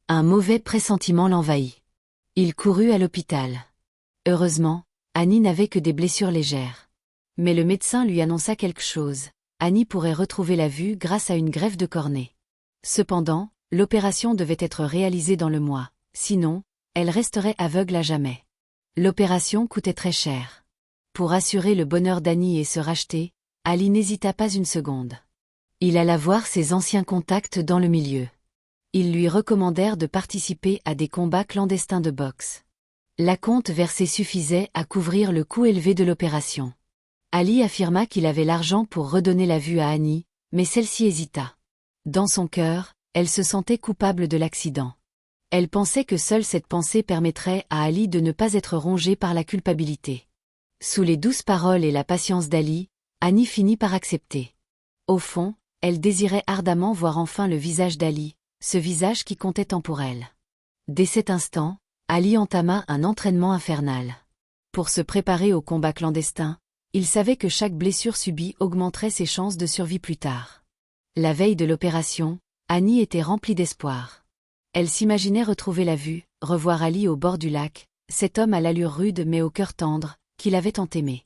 Un mauvais pressentiment l'envahit. Il courut à l'hôpital. Heureusement, Annie n'avait que des blessures légères. Mais le médecin lui annonça quelque chose. Annie pourrait retrouver la vue grâce à une greffe de cornée. Cependant, l'opération devait être réalisée dans le mois, sinon, elle resterait aveugle à jamais. L'opération coûtait très cher. Pour assurer le bonheur d'Annie et se racheter, Ali n'hésita pas une seconde. Il alla voir ses anciens contacts dans le milieu. Ils lui recommandèrent de participer à des combats clandestins de boxe. L'acompte versé suffisait à couvrir le coût élevé de l'opération. Ali affirma qu'il avait l'argent pour redonner la vue à Annie, mais celle-ci hésita. Dans son cœur, elle se sentait coupable de l'accident. Elle pensait que seule cette pensée permettrait à Ali de ne pas être rongé par la culpabilité. Sous les douces paroles et la patience d'Ali, Annie finit par accepter. Au fond, elle désirait ardemment voir enfin le visage d'Ali, ce visage qui comptait tant pour elle. Dès cet instant, Ali entama un entraînement infernal. Pour se préparer au combat clandestin, il savait que chaque blessure subie augmenterait ses chances de survie plus tard. La veille de l'opération, Annie était remplie d'espoir. Elle s'imaginait retrouver la vue, revoir Ali au bord du lac, cet homme à l'allure rude mais au cœur tendre, qu'il avait tant aimé.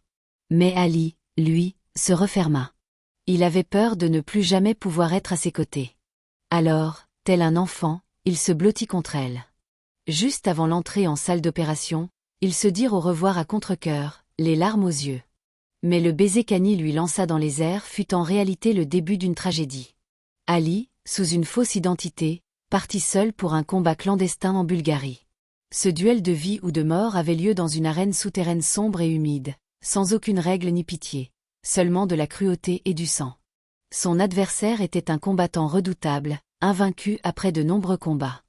Mais Ali, lui, se referma. Il avait peur de ne plus jamais pouvoir être à ses côtés. Alors, tel un enfant, il se blottit contre elle. Juste avant l'entrée en salle d'opération, ils se dirent au revoir à contre-cœur, les larmes aux yeux. Mais le baiser qu'Annie lui lança dans les airs fut en réalité le début d'une tragédie. Ali, sous une fausse identité, partit seul pour un combat clandestin en Bulgarie. Ce duel de vie ou de mort avait lieu dans une arène souterraine sombre et humide, sans aucune règle ni pitié, seulement de la cruauté et du sang. Son adversaire était un combattant redoutable, invaincu après de nombreux combats.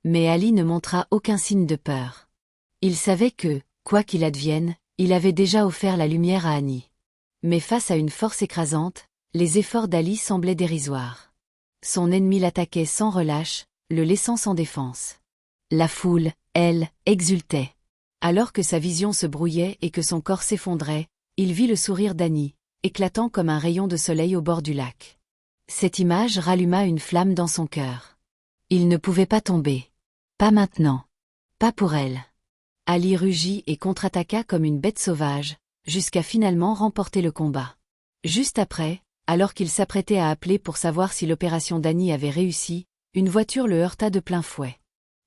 Mais Ali ne montra aucun signe de peur. Il savait que, quoi qu'il advienne, il avait déjà offert la lumière à Annie. Mais face à une force écrasante, les efforts d'Ali semblaient dérisoires. Son ennemi l'attaquait sans relâche, le laissant sans défense. La foule, elle, exultait. Alors que sa vision se brouillait et que son corps s'effondrait, il vit le sourire d'Annie, éclatant comme un rayon de soleil au bord du lac. Cette image ralluma une flamme dans son cœur. Il ne pouvait pas tomber. Pas maintenant. Pas pour elle. Ali rugit et contre-attaqua comme une bête sauvage, jusqu'à finalement remporter le combat. Juste après, alors qu'il s'apprêtait à appeler pour savoir si l'opération d'Annie avait réussi, une voiture le heurta de plein fouet.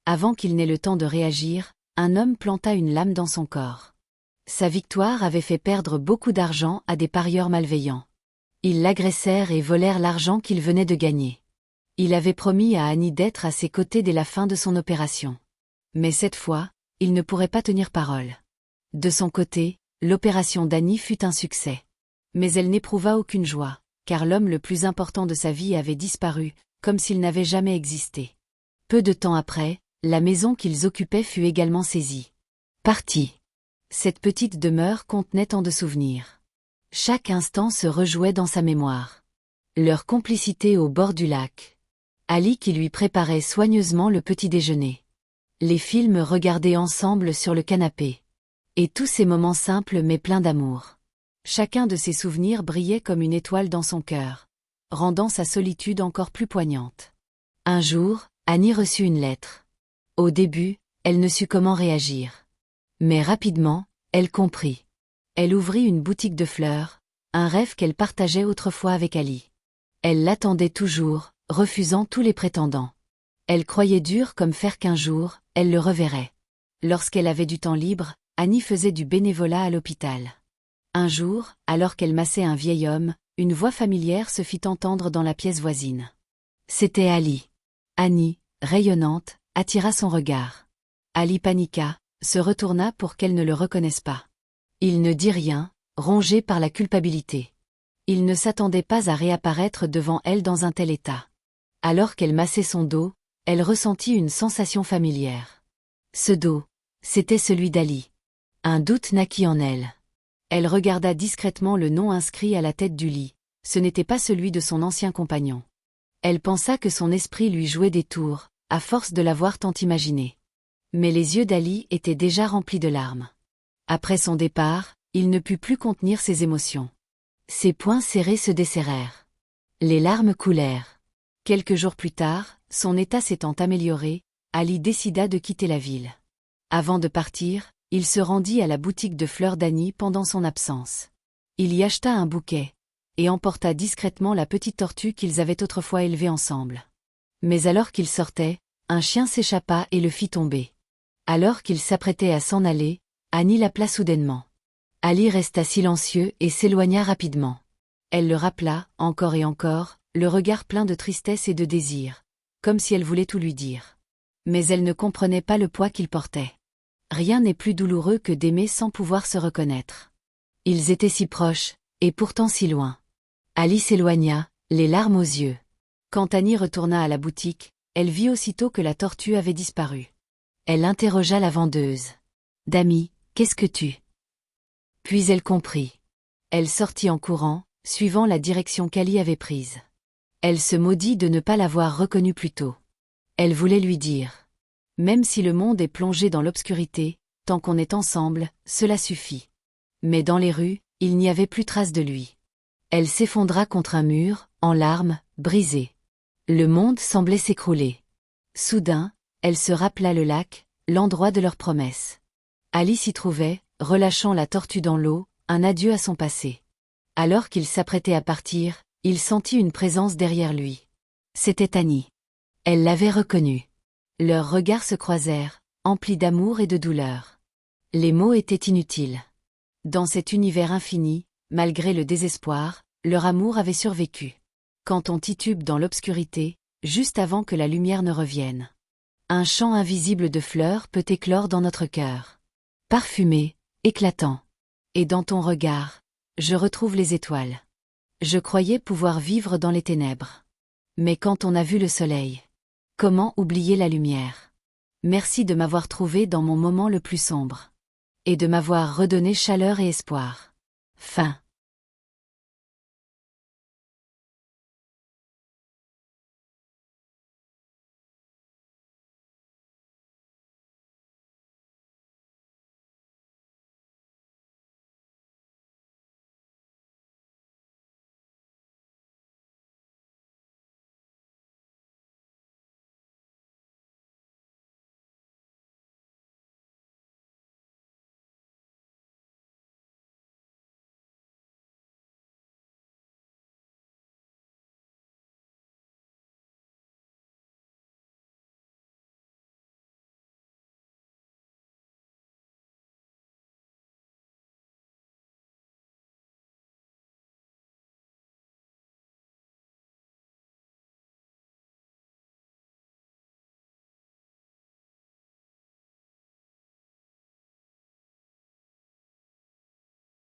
Avant qu'il n'ait le temps de réagir, un homme planta une lame dans son corps. Sa victoire avait fait perdre beaucoup d'argent à des parieurs malveillants. Ils l'agressèrent et volèrent l'argent qu'il venait de gagner. Il avait promis à Annie d'être à ses côtés dès la fin de son opération. Mais cette fois, il ne pourrait pas tenir parole. De son côté, l'opération d'Annie fut un succès. Mais elle n'éprouva aucune joie, car l'homme le plus important de sa vie avait disparu, comme s'il n'avait jamais existé. Peu de temps après, la maison qu'ils occupaient fut également saisie. Parti. Cette petite demeure contenait tant de souvenirs. Chaque instant se rejouait dans sa mémoire. Leur complicité au bord du lac. Ali qui lui préparait soigneusement le petit déjeuner. Les films regardés ensemble sur le canapé. Et tous ces moments simples mais pleins d'amour. Chacun de ces souvenirs brillait comme une étoile dans son cœur, rendant sa solitude encore plus poignante. Un jour, Annie reçut une lettre. Au début, elle ne sut comment réagir. Mais rapidement, elle comprit. Elle ouvrit une boutique de fleurs, un rêve qu'elle partageait autrefois avec Ali. Elle l'attendait toujours, refusant tous les prétendants. Elle croyait dur comme fer qu'un jour, elle le reverrait. Lorsqu'elle avait du temps libre, Annie faisait du bénévolat à l'hôpital. Un jour, alors qu'elle massait un vieil homme, une voix familière se fit entendre dans la pièce voisine. C'était Ali. Annie, rayonnante, attira son regard. Ali paniqua, se retourna pour qu'elle ne le reconnaisse pas. Il ne dit rien, rongé par la culpabilité. Il ne s'attendait pas à réapparaître devant elle dans un tel état. Alors qu'elle massait son dos, elle ressentit une sensation familière. Ce dos, c'était celui d'Ali. Un doute naquit en elle. Elle regarda discrètement le nom inscrit à la tête du lit. Ce n'était pas celui de son ancien compagnon. Elle pensa que son esprit lui jouait des tours, à force de l'avoir tant imaginé. Mais les yeux d'Ali étaient déjà remplis de larmes. Après son départ, il ne put plus contenir ses émotions. Ses poings serrés se desserrèrent. Les larmes coulèrent. Quelques jours plus tard, son état s'étant amélioré, Ali décida de quitter la ville. Avant de partir, il se rendit à la boutique de fleurs d'Annie pendant son absence. Il y acheta un bouquet, et emporta discrètement la petite tortue qu'ils avaient autrefois élevée ensemble. Mais alors qu'il sortait, un chien s'échappa et le fit tomber. Alors qu'il s'apprêtait à s'en aller, Annie l'appela soudainement. Ali resta silencieux et s'éloigna rapidement. Elle le rappela, encore et encore, le regard plein de tristesse et de désir, comme si elle voulait tout lui dire. Mais elle ne comprenait pas le poids qu'il portait. Rien n'est plus douloureux que d'aimer sans pouvoir se reconnaître. Ils étaient si proches, et pourtant si loin. Ali s'éloigna, les larmes aux yeux. Quand Annie retourna à la boutique, elle vit aussitôt que la tortue avait disparu. Elle interrogea la vendeuse. « Dami, qu'est-ce que tu… » Puis elle comprit. Elle sortit en courant, suivant la direction qu'Ali avait prise. Elle se maudit de ne pas l'avoir reconnue plus tôt. Elle voulait lui dire. Même si le monde est plongé dans l'obscurité, tant qu'on est ensemble, cela suffit. Mais dans les rues, il n'y avait plus trace de lui. Elle s'effondra contre un mur, en larmes, brisée. Le monde semblait s'écrouler. Soudain, elle se rappela le lac, l'endroit de leur promesse. Ali s'y trouvait, relâchant la tortue dans l'eau, un adieu à son passé. Alors qu'il s'apprêtait à partir, il sentit une présence derrière lui. C'était Annie. Elle l'avait reconnue. Leurs regards se croisèrent, emplis d'amour et de douleur. Les mots étaient inutiles. Dans cet univers infini, malgré le désespoir, leur amour avait survécu. Quand on titube dans l'obscurité, juste avant que la lumière ne revienne. Un champ invisible de fleurs peut éclore dans notre cœur. Parfumé, éclatant. Et dans ton regard, je retrouve les étoiles. Je croyais pouvoir vivre dans les ténèbres. Mais quand on a vu le soleil, comment oublier la lumière? Merci de m'avoir trouvé dans mon moment le plus sombre. Et de m'avoir redonné chaleur et espoir. Fin.